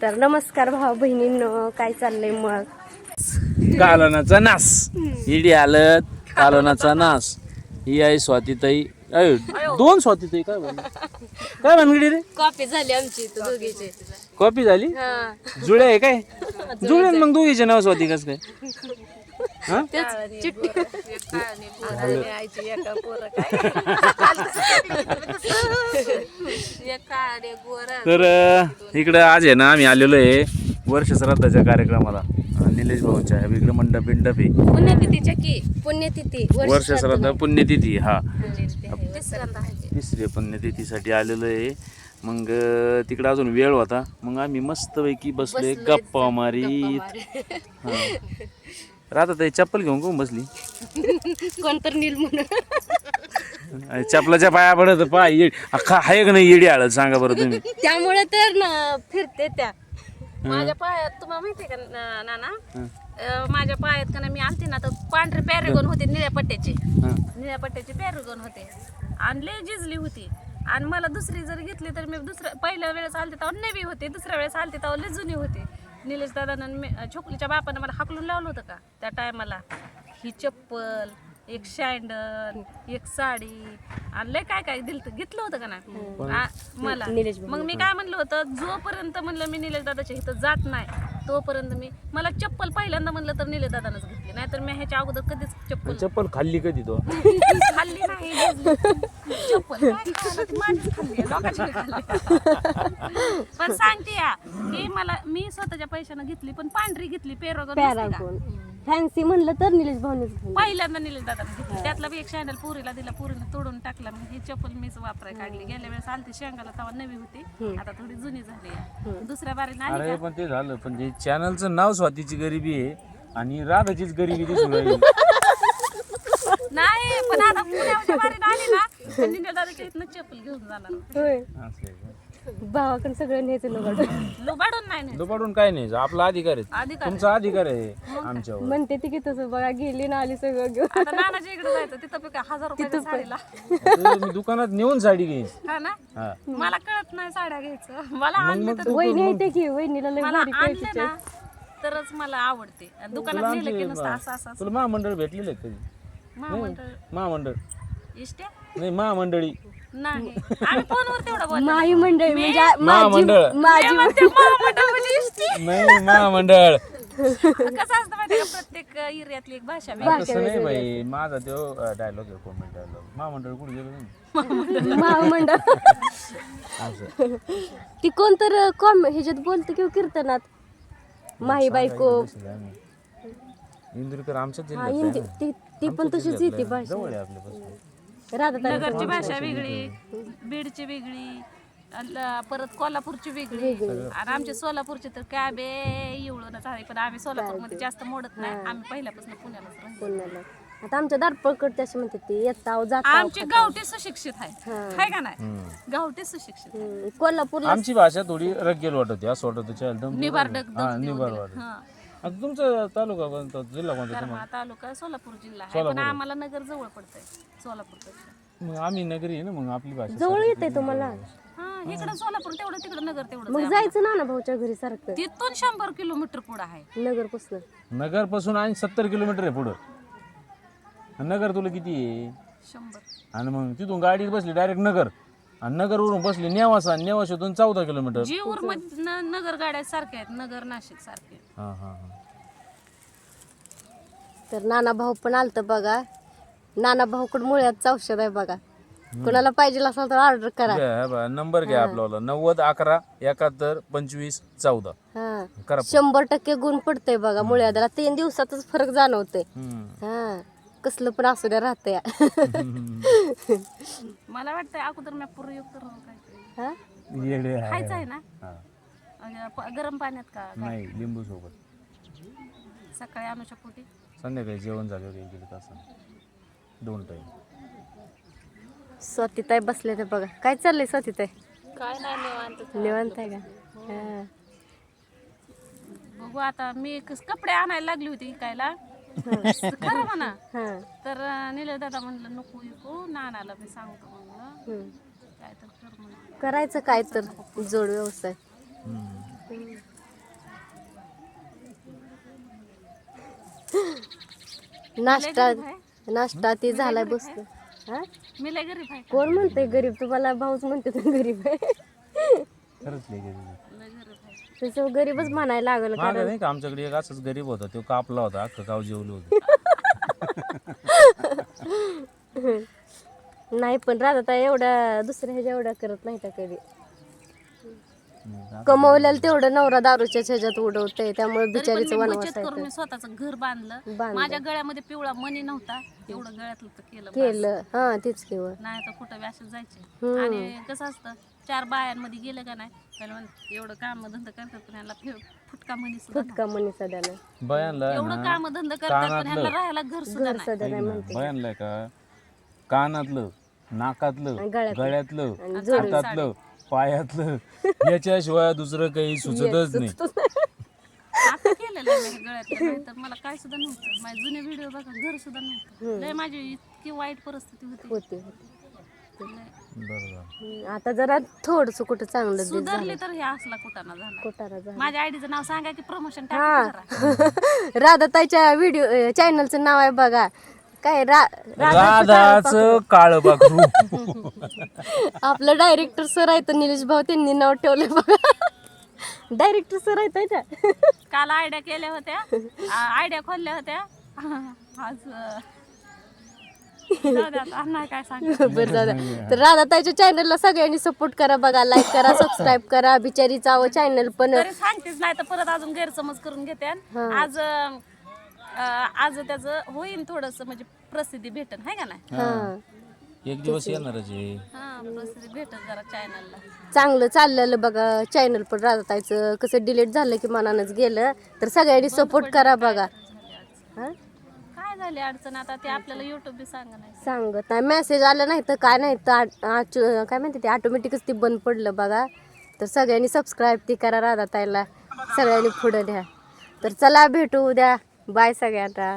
तर नमस्कार भाऊ बहिणींनो, काय चाललंय मग? कालवणाचा नास इडी आलं कालवणाचा नास ही आहे स्वातीताई. दोन स्वातीताई काय भानगडी रे? कॉपी झाली आमची दोघीची. कॉपी झाली? जुळे आहे काय? जुळे मग दोघीचे नाव स्वाती कस काय? तर इकडं आज आहे ना, आम्ही आलेलो आहे वर्ष श्राद्धाच्या कार्यक्रमाला. निलेश भाऊंच्या इकडे मंडप आहे. पुण्यतिथीच्या की पुण्यतिथी वर्ष श्राद्ध पुण्यतिथी. हा, तिसरी पुण्यतिथीसाठी आलेलो आहे. मग तिकडे अजून वेळ होता, मग आम्ही मस्तपैकी बसले गप्पा मारीत. राहता ताई चप्पल घेऊन कोण बसली? कोणतर नील म्हणून चपलाच्या पाया पडत पाय अख्खा आहे का नाही येडी आळत? सांगा बरं तुम्ही. त्यामुळे तर ना फिरते त्या माझ्या पायात तुम्हाला माहितीये का नाना, माझ्या पायात का मी आलते ना तर पांढरे पॅरेगॉन होते, निळ्या पट्ट्याचे पॅरेगॉन होते आणि लय जिजली होती. आणि मला दुसरी जर घेतली तर मी पहिल्या वेळेस आलते तेव्हा नवी होते, दुसऱ्या वेळेस आलते तेव्हा लय जुनी होते. निलेश दादानं छोकलीच्या बापानं मला हाकलून लावलं होतं का त्या टायमाला. ही चप्पल, एक सँडल, एक साडी आणि लय काय काय घेतलं होतं का ना मला. मग मी काय म्हणलं होतं, जोपर्यंत म्हणलं मी निलेश दादाच्या इथं जात नाही तोपर्यंत मला चप्पल पहिल्यांदा म्हणलं तर निलेश दादानंच घेतली, नाहीतर मी ह्याच्या अगोदर कधीच चप्पल खाल्ली कधी तो? खाल्ली नाही चप्पल पण सांगते या की मी स्वतःच्या पैशानं घेतली, पण पांढरी घेतली पॅरागॉन. फॅन्सी म्हणलं तर निलेश भाऊनेच घेतली. पहिल्यांदा निलेश दादाने घेतली. त्यातला एक सँडल पुरीला दिला, पुरीने तोडून टाकला. मग ही चप्पल मीच वापराय काढली. गेल्या वेळेस आलती शेंगाला तेव्हा नवी होती, आता थोडी जुनी झाली. दुसऱ्या बारीने आली का? पण ते झालं, पण जे चॅनलचं नाव स्वातीची गरिबी आहे आणि राधाचीच गरिबी दिसून राहिली. नाही, पण आता पुण्याच्या बारीने आली ना तर निलेश दादाच्या इथनं चप्पल घेऊन जाणार. होय, भावाकडे सगळं न्यायचं लुबाडून नाही दुपारून काय नाही, आपला अधिकार आहे, तुमचा अधिकार आहे आमच्यावर. म्हणते ती की तसं बघा, गेली ना आली सगळं घेऊन. आता नानाच्या इकडे जायचं, तिथं 1000 रुपये साडीला. मी दुकानात नेऊन साडी घेईन. हा ना, मला कळत नाही साड्या घ्यायचं. मला आणलं तर वहिनी येते की वहिनीला लय मला भारी आणले कळते. ना तरच मला आवडते. दुकानात नेलं की नुसतं असं तुला महामंडळ भेटलेलं आहे कधी? महामंडळ इष्ट्या नाही, महामंडळी नाही, आम्ही फोनवर तेवढं बोलतो. माई मंडळ म्हणजे महामंडळ माझी नाही, महामंडळ कसं असतं माहिती का, प्रत्येक एरियातली एक भाषा वेगळी. तसं नाही बाई, माझा तो डायलॉग आहे, कॉमेंट डायलॉग. महामंडळ कुठे गेलो नाही महामंडळ. असं. ती कोणतर ह्याच्यात बोलते किंवा कीर्तनात माही बायको. इंदुरीकर आमच्याच हा, जिल्ह्यात आहे ना. ती पण तशीच येते भाषा. जवळ आहे आपल्यापासून. नगरची भाषा वेगळी, बीडची वेगळी, परत कोल्हापूरची वेगळी आणि आमच्या सोलापूरची तर काय बे एवढं आहे. पण आम्ही सोलापूरमध्ये जास्त मोडत नाही, आम्ही पहिल्यापासून पुण्यालाच राहतो. पुण्याला आता आमच्या दारपळकडे असे म्हणते ती येताव जाताव. आमचे गावठी सुशिक्षित आहे का नाही, गावठी सुशिक्षित. कोल्हापूरला आमची भाषा थोडी रगेल वाटते, असं वाटत निबार निबार वाटत. आता तुमचा तालुका कोणता, जिल्हा कोणता? करमाळा तालुका सोलापूर जिल्हा आहे, पण आम्हाला नगर जवळ पडतंय सोलापूरपेक्षा. मग आम्ही नगरी आहे ना, मग आपली भाषा जवळ येते तुम्हाला. हा, इकडं सोलापूर तेवढं, तिकडं नगर तेवढं. मग जायचं ना भाऊच्या घरी सारखं. तिथून 100 किलोमीटर पुढं आहे नगर पासून. नगर पासून आणि 70 किलोमीटर आहे पुढं. नगर तुला किती आहे? 100. आणि मग तिथून गाडीत बसली डायरेक्ट नगर, आणि नगरवरून बसली नेवासा, नेवाशातून 14 किलोमीटर. जीवर मध्ये नगर गाड्या सारख्या आहेत, नगर नाशिक सारखे. हा हा. तर नाना भाऊ पण आलत बघा. नाना भाऊकडे मुळ्याचं औषध आहे बघा, कोणाला पाहिजे असेल तर ऑर्डर करा. नंबर घ्या आपल्याला 90 11 71 25 14. हा, करा. 100% गुण पडतंय बघा मुळ्याला. 3 दिवसातच फरक जाणवतोय. हा, कसलं पण असू द्या राहतंय. मला वाटतंय अगोदर मी पूर्वयुक्त हा, खायचं आहे ना, गरम पाण्यात का नाही, लिंबू सोबत सकाळी अनुच्या पोटी, संध्याकाळी जेवण झालं 1 दीड तास, 2 टाइम. स्वातीताई बसले ते बघा. काय चाललंय स्वातीताई? काय नाही, निवांत. निवांत आहे का? हा. बघू आता, मी कपडे आणायला लागली होती विकायला खरं म्हणा, तर निलेश दादा म्हणलं नको विकू, नानाला मी सांगतो म्हणलं काय तर कर म्हणलं. करायचं काय तर जोड व्यवसाय. नाश्ता ते झालाय बसलो. हा मी लय गरीब आहे कोण म्हणते गरीब? तुम्हाला भाऊच म्हणते तर गरीब आहे. खरंच लय गरीब आहे. लय गरीब आहे. तसं गरीबच म्हणायला लागल. मागं नाही का आमच्याकडे एक असंच गरीब होता, तो कापला होता, अख्खं गाव जेवलं होतं. नाही पण राहता एवढा दुसऱ्या ह्याच्या एवढा करत नाही का कधी. कमवलेलं तेवढं नवरा दारूच्या ह्याच्यात उडवतंय, त्यामुळे तरी पण बिचारीचं मी वनवास बचत करून मी स्वतःचं घर बांधलं. माझ्या गळ्यामध्ये पिवळा मणी नव्हता, एवढं गळ्यातलं तर केलं बस. केलं. हा तेच केवळ. नाही तर कुठं व्यासच जायचे. आणि कसं असतं 4 बायांमध्ये गेलं का नाही त्याला म्हणतात, एवढं काम धंदा करतात पण ह्याला फुटका मणी सुद्धा नाही. फुटका मनी सध्या नाही. बयानला आहे एवढं ना, काम धंदा करतात पण ह्याला राहायला घर सुद्धा नाही. सध्या नाही म्हणते. बयानला आहे का, कानातलं, नाकातलं, आणि गळ्यातलं. गळ्यातलं, आणि जोडून हातातलं, पायातलं, याच्याशिवाय दुसरं काही सुचतच नाही. आता केलेलं आहे मी गळ्यातलं, नाही तर मला काय सुद्धा नव्हतं. माझे जुने व्हिडिओ बघा, घर सुद्धा नव्हतं. लय माझी इतकी वाईट परिस्थिती होती. होते. लय. बरोबर. आता जरा थोडस कुठं चांगलं दिवस सुधारली तर हे असला कुटाणा झाला. कोटारा झाला. माझ्या आयडीचं नाव सांगा की प्रमोशन हा. टाका. राधाताईच्या व्हिडिओ चॅनलचं नाव आहे बघा, काय राधाचं काळ बाकरू. आपलं डायरेक्टर सर आहे तर निलेश भाऊ, त्यांनी नाव ठेवलंय बघा. डायरेक्टर सर आहे त्याच्या. काल आयडिया केल्या होत्या, आयडिया खोलल्या होत्या. आज जाऊ दे आता, नाही काय सांग. बरं झालं. तर राधाताईच्या चॅनलला सगळ्यांनी सपोर्ट करा बघा, लाईक करा, सबस्क्राईब करा. बिचारीचं चॅनल पण तरी सांगतेच, नाही तर परत अजून गैरसमज करून घेते. आज त्याचं होईल थोडस, म्हणजे प्रसिद्धी भेटन आहे का नाही. हा एक दिवस येणारच आहे. हा, प्रसिद्धी भेटत जरा चॅनलला. चांगलं चाललेलं बघा चॅनल पण राधाताईचं. कसं डिलीट झालं की मनानच गेलं, तर सगळ्यांनी सपोर्ट करा बघा. हा काय झाली अडचण आता ते आपल्याला युट्यूब बी सांगा नाही. सांगत नाही, मेसेज आलं नाही तर काय नाही तर काय म्हणते ते ऑटोमॅटिकच ते बंद पडलं बघा. तर सगळ्यांनी सबस्क्राईब ती करा राधाताईला, सगळ्यांनी पुढं द्या. तर चला भेटू उद्या. बाय सगळ्यांना.